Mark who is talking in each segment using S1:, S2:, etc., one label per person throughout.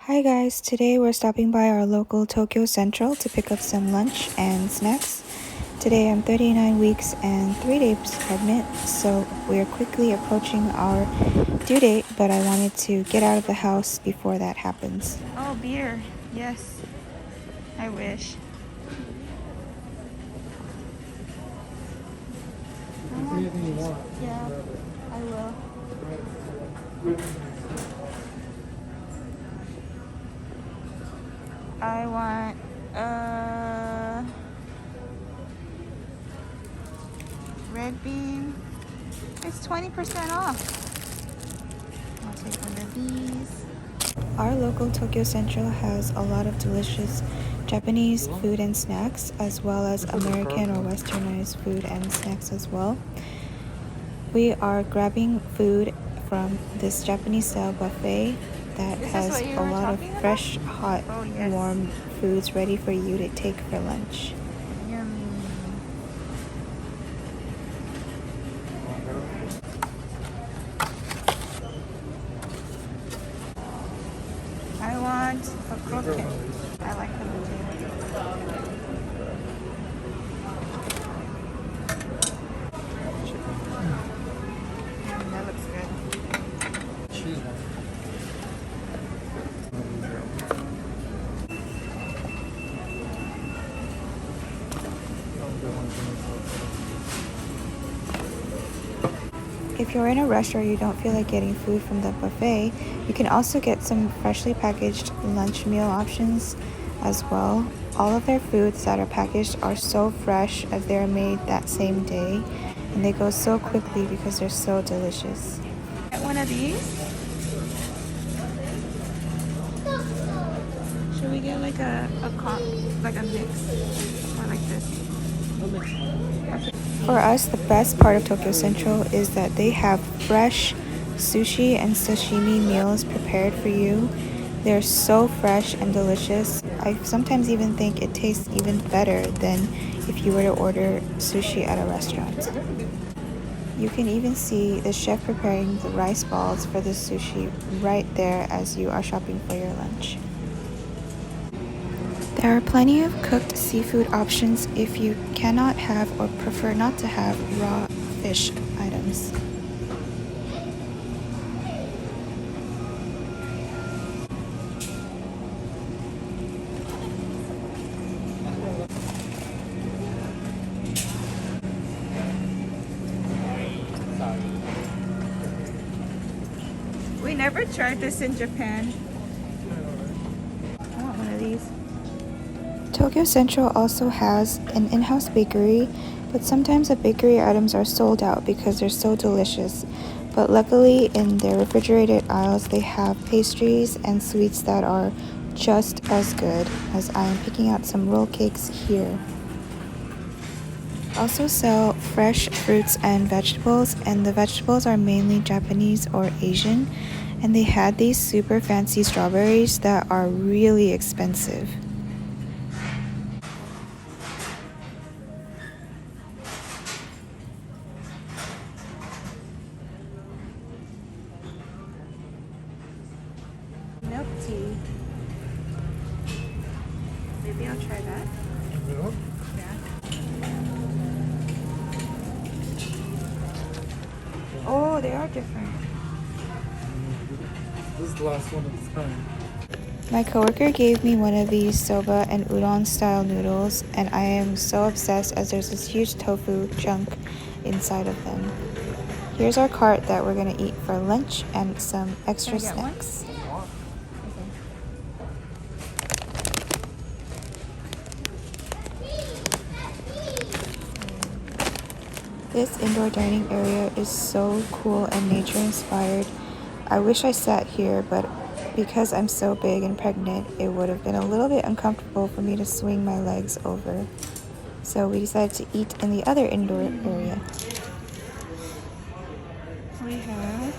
S1: Hi guys, today we're stopping by our local Tokyo Central to pick up some lunch and snacks. Today I'm 39 weeks and 3 days pregnant, so we're quickly approaching our due date, but I wanted to get out of the house before that happens.
S2: Oh, beer. Yes. I wish.
S3: Anything you want.
S2: Yeah, I will. I want red bean. It's 20% off. I'll take one of these.
S1: Our local Tokyo Central has a lot of delicious Japanese food and snacks, as well as American or westernized food and snacks as well. We are grabbing food from this Japanese style buffet that
S2: Is this
S1: has
S2: what you
S1: a
S2: were
S1: lot of
S2: talking about?
S1: fresh, hot,
S2: Oh, yes.
S1: warm foods ready for you to take for lunch.
S2: Yummy. I want a croquette. I like the potato. That looks good.
S3: Choose one.
S1: If you're in a rush or you don't feel like getting food from the buffet, you can also get some freshly packaged lunch meal options as well. All of their foods that are packaged are so fresh as they're made that same day, and they go so quickly because they're so delicious.
S2: Get one of these. Should we get like a mix or like this?
S1: For us, the best part of Tokyo Central is that they have fresh sushi and sashimi meals prepared for you. They're so fresh and delicious. I sometimes even think it tastes even better than if you were to order sushi at a restaurant. You can even see the chef preparing the rice balls for the sushi right there as you are shopping for your lunch. There are plenty of cooked seafood options if you cannot have or prefer not to have raw fish items.
S2: We never tried this in Japan. I want one of these.
S1: Tokyo Central also has an in-house bakery, but sometimes the bakery items are sold out because they're so delicious. But luckily in their refrigerated aisles they have pastries and sweets that are just as good, as I am picking out some roll cakes here. Also sell fresh fruits and vegetables, and the vegetables are mainly Japanese or Asian, and they had these super fancy strawberries that are really expensive.
S2: Milk tea. Maybe I'll try that.
S3: Milk?
S2: Yeah. Oh, they are different.
S3: This is the last one of its kind.
S1: My coworker gave me one of these soba and udon style noodles, and I am so obsessed as there's this huge tofu chunk inside of them. Here's our cart that we're gonna eat for lunch and some extra
S2: Can I get one?
S1: snacks. This indoor dining area is so cool and nature inspired. I wish I sat here, but because I'm so big and pregnant, it would have been a little bit uncomfortable for me to swing my legs over. So we decided to eat in the other indoor area.
S2: We have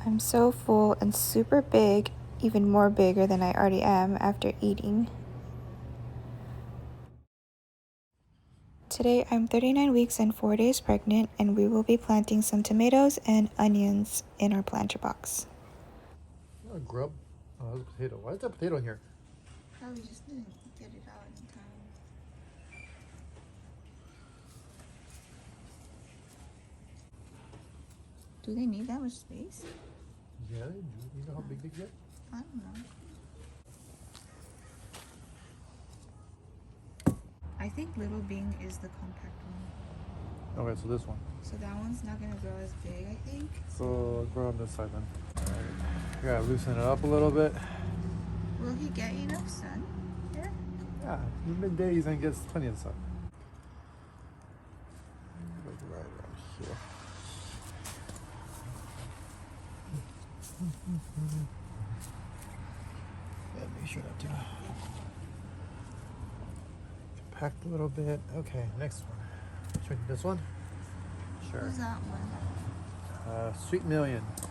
S1: I'm so full and super big, even more bigger than I already am after eating. Today I'm 39 weeks and 4 days pregnant, and we will be planting some tomatoes and onions in our planter box.
S3: Oh, grub. Oh, that's a potato. Why is there a potato in here?
S1: Probably just didn't get it out in time. Do they need that much space?
S3: Yeah, they do. You know how big they get?
S1: I don't know. I think Little Bing is the compact one.
S3: Okay, so this one.
S1: So that one's not gonna grow as big, I think.
S3: So grow on this side then. Alright. You gotta loosen it up a little bit.
S1: Will he get enough sun here?
S3: Yeah, in midday he's gonna get plenty of sun. Like right around here. Yeah, make sure not to compact a little bit. Okay, next one. Should we do this one? Sure.
S1: Who's that one?
S3: Sweet Million.
S1: Okay.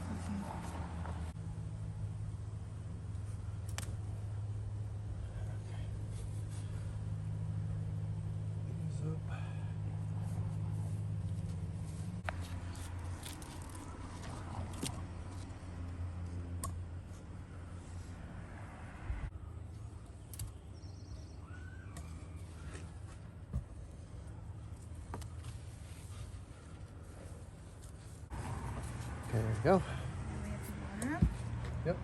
S3: These up. There we go.
S1: Now we have to water him.
S3: Yep.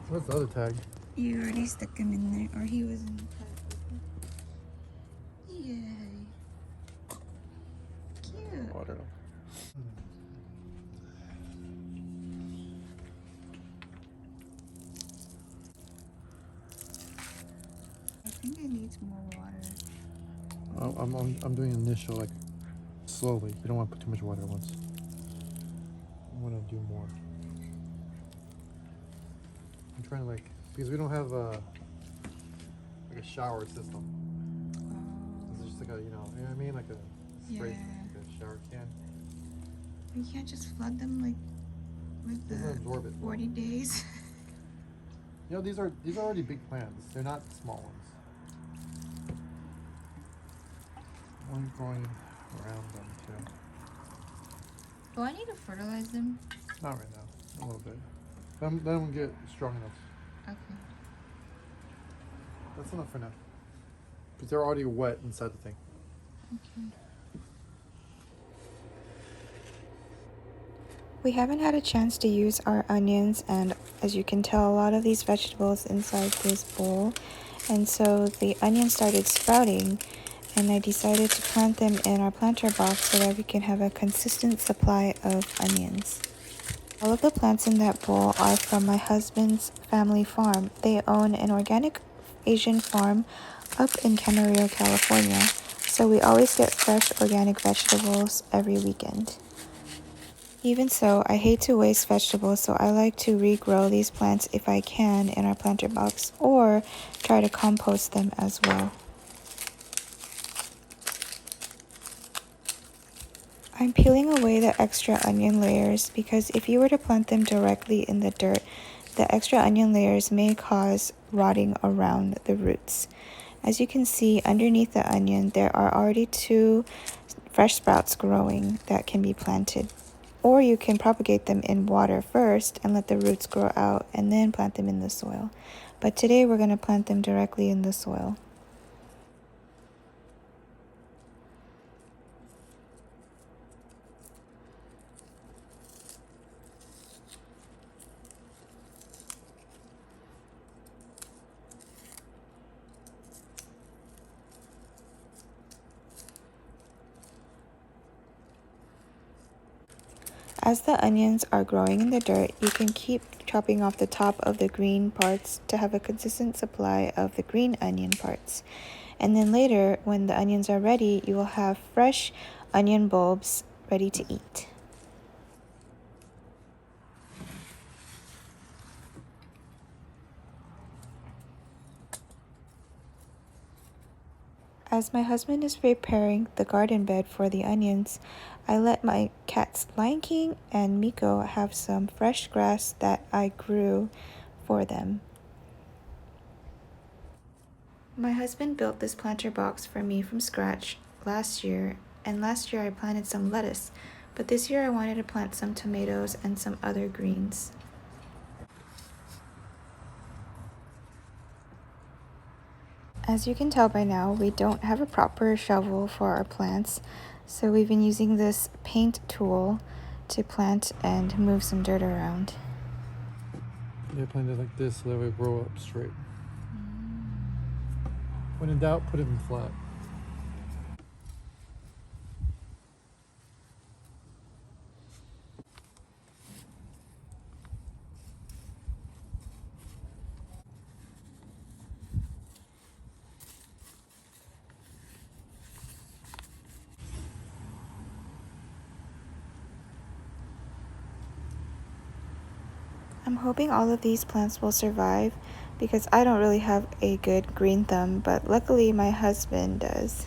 S3: What's the other tag?
S1: You already stuck him in there, or he was in the pot. Yay. Cute.
S3: Water.
S1: I think it needs more water.
S3: I'm doing initial, like, slowly. You don't want to put too much water at once. I want to do more. I'm trying to, like, because we don't have like a shower system. It's just like a, you know what I mean? Like a spray, like a shower can.
S1: You can't just flood them like with
S3: It doesn't
S1: the
S3: absorb it.
S1: 40 days.
S3: You know, these are already big plants. They're not small ones. One growing around them too.
S1: Do I need to fertilize them?
S3: Not right now. A little bit. Then we'll get strong enough.
S1: Okay.
S3: That's enough for now. Because they're already wet inside the thing.
S1: Okay. We haven't had a chance to use our onions, and as you can tell, a lot of these vegetables inside this bowl, and so the onions started sprouting, and I decided to plant them in our planter box so that we can have a consistent supply of onions. All of the plants in that bowl are from my husband's family farm. They own an organic Asian farm up in Camarillo, California, so we always get fresh organic vegetables every weekend. Even so, I hate to waste vegetables, so I like to regrow these plants if I can in our planter box, or try to compost them as well. I'm peeling away the extra onion layers because if you were to plant them directly in the dirt, the extra onion layers may cause rotting around the roots. As you can see underneath the onion, there are already 2 fresh sprouts growing that can be planted. Or you can propagate them in water first and let the roots grow out and then plant them in the soil. But today we're going to plant them directly in the soil. As the onions are growing in the dirt, you can keep chopping off the top of the green parts to have a consistent supply of the green onion parts. And then later, when the onions are ready, you will have fresh onion bulbs ready to eat. As my husband is preparing the garden bed for the onions, I let my cats Lion King and Miko have some fresh grass that I grew for them. My husband built this planter box for me from scratch last year, and last year I planted some lettuce, but this year I wanted to plant some tomatoes and some other greens. As you can tell by now, we don't have a proper shovel for our plants, so we've been using this paint tool to plant and move some dirt around.
S3: Yeah, plant it like this so that way it grow up straight. When in doubt, put it in flat.
S1: I'm hoping all of these plants will survive because I don't really have a good green thumb, but luckily my husband does.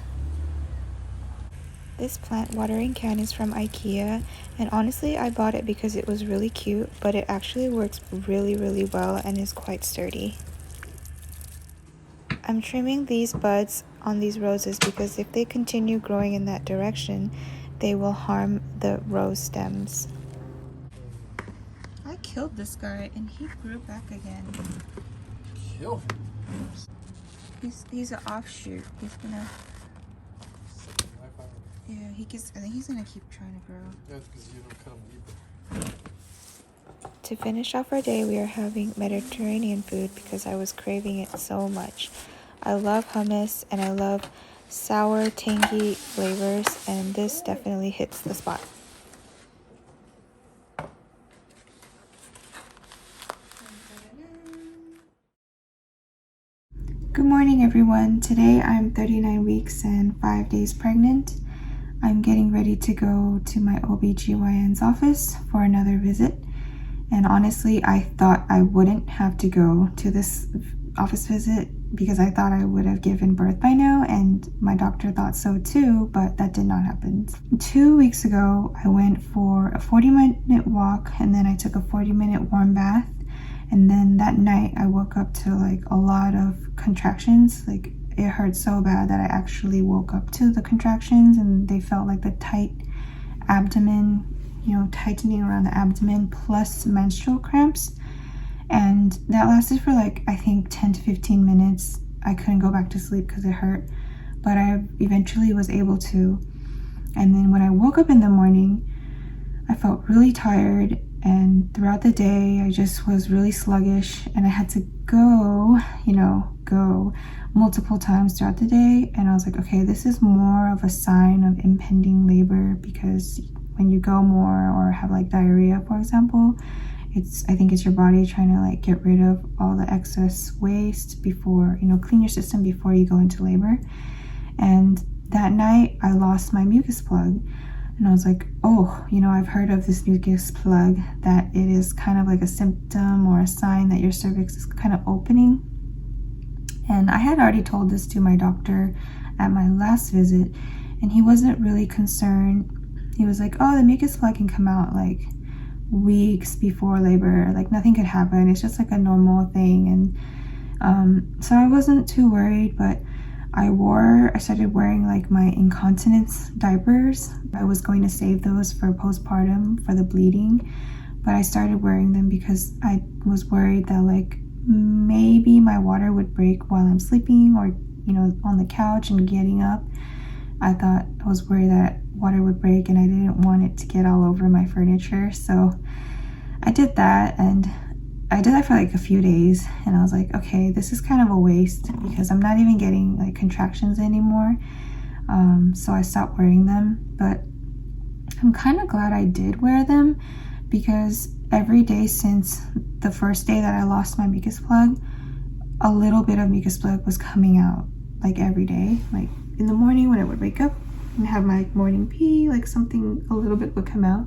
S1: This plant watering can is from IKEA, and honestly I bought it because it was really cute, but it actually works really well and is quite sturdy. I'm trimming these buds on these roses because if they continue growing in that direction, they will harm the rose stems. I killed this guy and he grew back again.
S3: Kill him.
S1: He's an offshoot. He's gonna, yeah, I think he's gonna keep trying to grow.
S3: Yeah, it's because you don't cut them deeper.
S1: To finish off our day, we are having Mediterranean food because I was craving it so much. I love hummus and I love sour, tangy flavors, and this definitely hits the spot. Good morning, everyone. Today I'm 39 weeks and 5 days pregnant. I'm getting ready to go to my OBGYN's office for another visit. And honestly, I thought I wouldn't have to go to this office visit because I thought I would have given birth by now, and my doctor thought so too, but that did not happen. 2 weeks ago, I went for a 40-minute walk and then I took a 40-minute warm bath. And then that night I woke up to like a lot of contractions. Like it hurt so bad that I actually woke up to the contractions, and they felt like the tight abdomen, tightening around the abdomen plus menstrual cramps. And that lasted for like, I think 10 to 15 minutes. I couldn't go back to sleep because it hurt, but I eventually was able to. And then when I woke up in the morning, I felt really tired, and throughout the day I just was really sluggish, and I had to go multiple times throughout the day. And I was like, okay, this is more of a sign of impending labor, because when you go more or have like diarrhea, for example, I think it's your body trying to like get rid of all the excess waste before, clean your system before you go into labor. And that night I lost my mucus plug. And I was like, oh, I've heard of this mucus plug, that it is kind of like a symptom or a sign that your cervix is kind of opening. And I had already told this to my doctor at my last visit, and he wasn't really concerned. He was like, oh, the mucus plug can come out like weeks before labor, like nothing could happen. It's just like a normal thing. And so I wasn't too worried, but I started wearing like my incontinence diapers. I was going to save those for postpartum for the bleeding, but I started wearing them because I was worried that like maybe my water would break while I'm sleeping or, on the couch and getting up. I was worried that water would break and I didn't want it to get all over my furniture. So I did that, and I did that for like a few days, and I was like, okay, this is kind of a waste because I'm not even getting like contractions anymore. So I stopped wearing them, but I'm kind of glad I did wear them, because every day since the first day that I lost my mucus plug, a little bit of mucus plug was coming out, like every day. Like in the morning when I would wake up and have my morning pee, like something, a little bit would come out.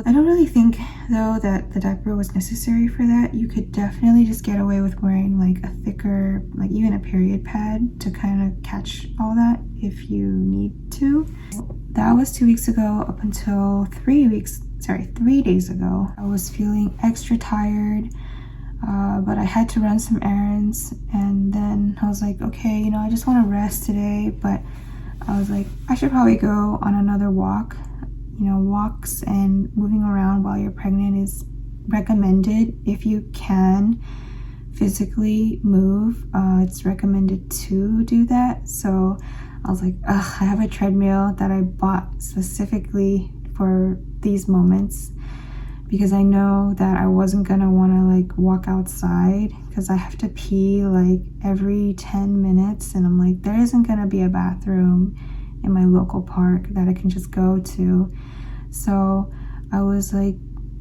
S1: I don't really think though that the diaper was necessary for that. You could definitely just get away with wearing like a thicker, like even a period pad to kind of catch all that if you need to. That was 2 weeks ago. Up until 3 days ago, I was feeling extra tired. But I had to run some errands, and then I was like, okay, you know, I just want to rest today, but I was like, I should probably go on another walk. You know, walks and moving around while you're pregnant is recommended if you can physically move. It's recommended to do that. So I was like, ugh, I have a treadmill that I bought specifically for these moments, because I know that I wasn't gonna want to like walk outside because I have to pee like every 10 minutes, and I'm like, there isn't gonna be a bathroom in my local park that I can just go to. So I was like,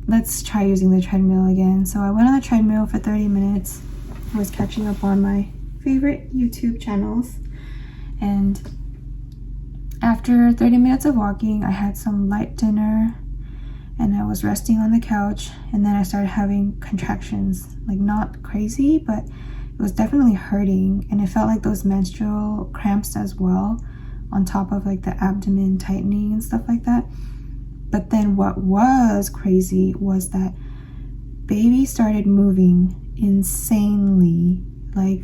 S1: let's try using the treadmill again. So I went on the treadmill for 30 minutes. I was catching up on my favorite YouTube channels, and after 30 minutes of walking, I had some light dinner and I was resting on the couch, and then I started having contractions. Like, not crazy, but it was definitely hurting, and it felt like those menstrual cramps as well, on top of like the abdomen tightening and stuff like that. But then what was crazy was that baby started moving insanely. Like,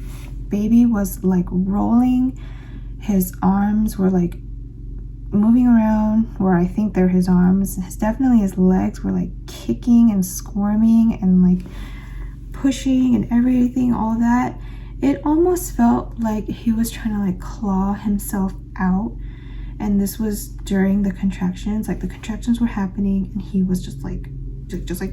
S1: baby was like rolling, his arms were like moving around where I think they're his arms. Definitely his legs were like kicking and squirming and like pushing and everything, all that. It almost felt like he was trying to like claw himself out. And this was during the contractions. Like, the contractions were happening and he was just like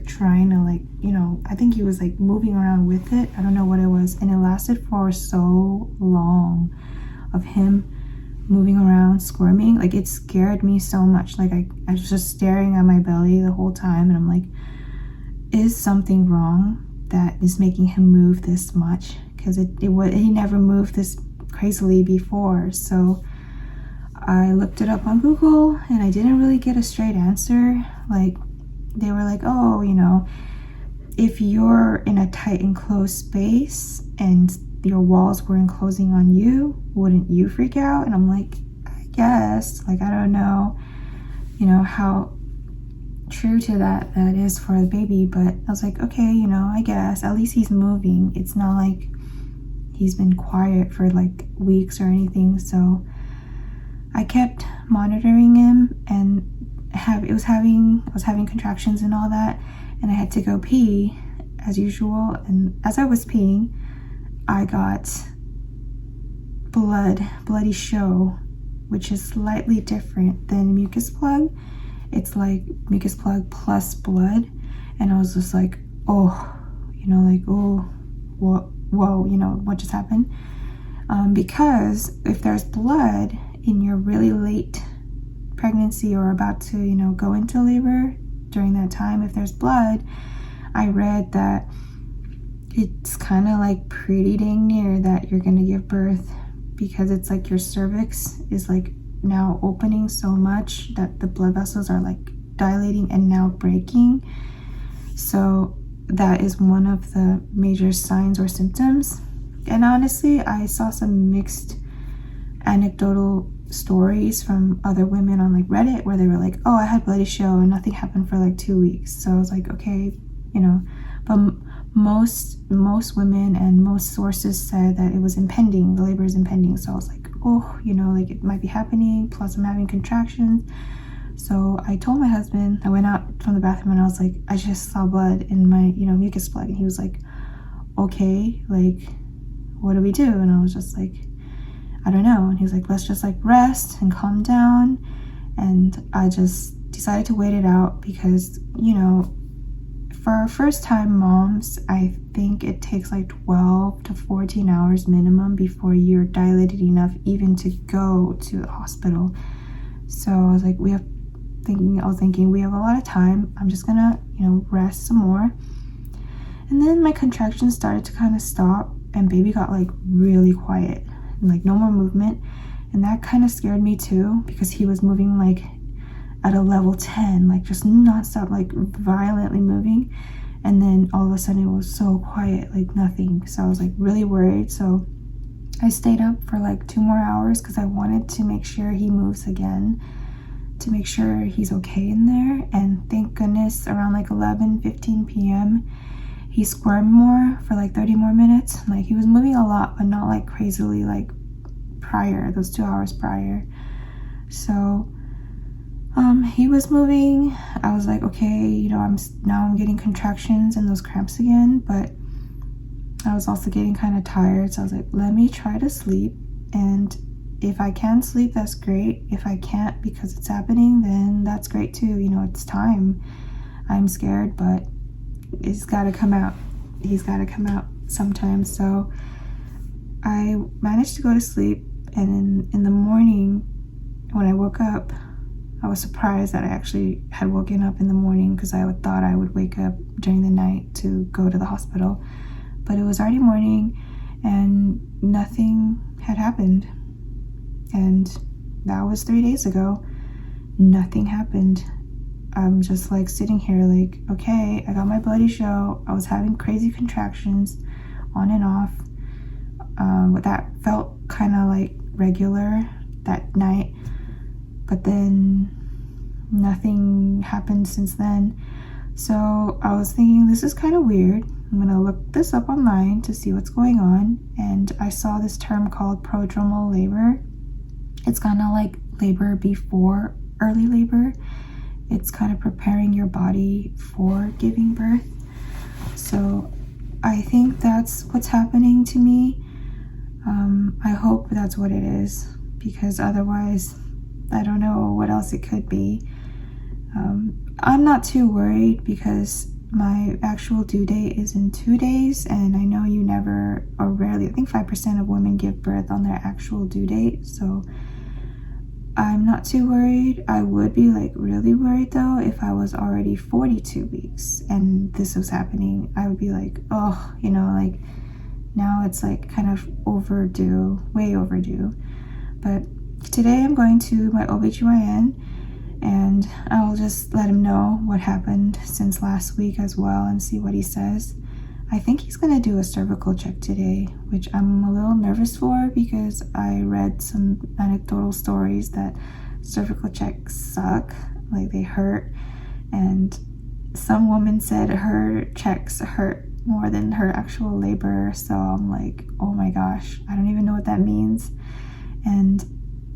S1: trying to, like, you know, I think he was like moving around with it. I don't know what it was. And it lasted for so long, of him moving around, squirming. Like, it scared me so much. Like, I was just staring at my belly the whole time, and I'm like, is something wrong that is making him move this much? Because he never moved this crazily before. So I looked it up on Google, and I didn't really get a straight answer. Like, they were like, oh, you know, if you're in a tight enclosed space and your walls were enclosing on you, wouldn't you freak out? And I'm like, I guess. Like, I don't know, you know, how true to that is for the baby, but I was like, okay, you know, I guess at least he's moving. It's not like he's been quiet for like weeks or anything. So I kept monitoring him, and I was having contractions and all that, and I had to go pee as usual. And as I was peeing, I got bloody show, which is slightly different than mucus plug. It's like mucus plug plus blood. And I was just like, oh, you know, like, oh, whoa, you know, what just happened? Because if there's blood in your really late pregnancy or about to, you know, go into labor, during that time, if there's blood, I read that it's kind of like pretty dang near that you're gonna give birth, because it's like your cervix is like now opening so much that the blood vessels are like dilating and now breaking. So that is one of the major signs or symptoms. And honestly, I saw some mixed anecdotal stories from other women on like Reddit, where they were like, oh, I had bloody show and nothing happened for like 2 weeks. So I was like, okay, you know, but most women and most sources said that it was impending, the labor is impending. So I was like, oh, you know, like, it might be happening, plus I'm having contractions. So I told my husband, I went out from the bathroom and I was like, I just saw blood in my, you know, mucus plug. And he was like, okay, like, what do we do? And I was just like, I don't know. And he was like, let's just like rest and calm down. And I just decided to wait it out, because, you know, for first time moms, I think it takes like 12 to 14 hours minimum before you're dilated enough even to go to the hospital. So I was like, I was thinking we have a lot of time. I'm just gonna, you know, rest some more. And then my contractions started to kind of stop, and baby got like really quiet and like no more movement. And that kind of scared me too, because he was moving like at a level 10, like just nonstop, like violently moving. And then all of a sudden it was so quiet, like nothing. So I was like really worried. So I stayed up for like 2 more hours because I wanted to make sure he moves again, to make sure he's okay in there. And thank goodness around like 11:15 p.m. he squirmed more for like 30 more minutes. Like, he was moving a lot, but not like crazily like prior, those 2 hours prior. So he was moving. I was like, okay, you know, I'm getting contractions and those cramps again, but I was also getting kind of tired. So I was like, let me try to sleep, and if I can sleep, that's great. If I can't because it's happening, then that's great too. You know, it's time. I'm scared, but it's got to come out. He's got to come out sometime. So I managed to go to sleep, and in the morning when I woke up, I was surprised that I actually had woken up in the morning, because I thought I would wake up during the night to go to the hospital. But it was already morning and nothing had happened. And that was 3 days ago. Nothing happened. I'm just like sitting here like, okay, I got my bloody show. I was having crazy contractions on and off. But that felt kind of like regular that night. But then nothing happened since then. So I was thinking, this is kind of weird. I'm gonna look this up online to see what's going on. And I saw this term called prodromal labor. It's kind of like labor before early labor. It's kind of preparing your body for giving birth. So I think that's what's happening to me. I hope that's what it is, because otherwise I don't know what else it could be. I'm not too worried because my actual due date is in 2 days, and I know you never, or rarely, I think 5% of women give birth on their actual due date, so I'm not too worried. I would be like really worried though if I was already 42 weeks and this was happening. I would be like, oh, you know, like now it's like kind of overdue, way overdue. But today I'm going to my OBGYN, and I'll just let him know what happened since last week as well and see what he says. I think he's gonna do a cervical check today, which I'm a little nervous for because I read some anecdotal stories that cervical checks suck, like they hurt, and some woman said her checks hurt more than her actual labor. So I'm like, oh my gosh, I don't even know what that means, and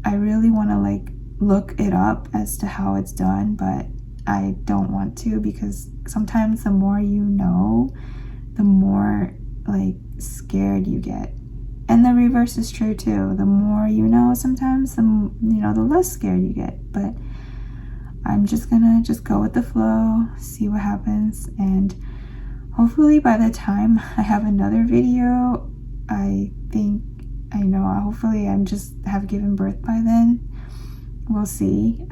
S1: I really want to like look it up as to how it's done, but I don't want to, because sometimes the more you know, the more like scared you get. And the reverse is true too. The more you know, sometimes the less scared you get. But I'm just gonna go with the flow, see what happens, and hopefully by the time I have another video, hopefully I'm just have given birth by then. We'll see.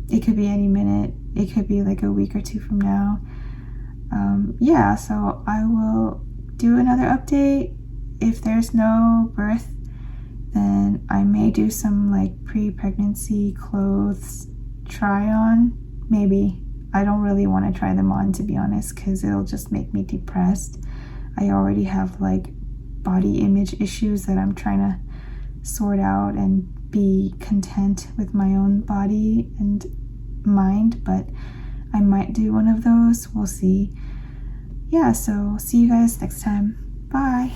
S1: It could be any minute. It could be like a week or two from now. Yeah, so I will do another update. If there's no birth, then I may do some like pre-pregnancy clothes try on. Maybe. I don't really want to try them on, to be honest, because it'll just make me depressed. I already have like body image issues that I'm trying to sort out and be content with my own body and mind, but I might do one of those. We'll see. Yeah, so see you guys next time. Bye.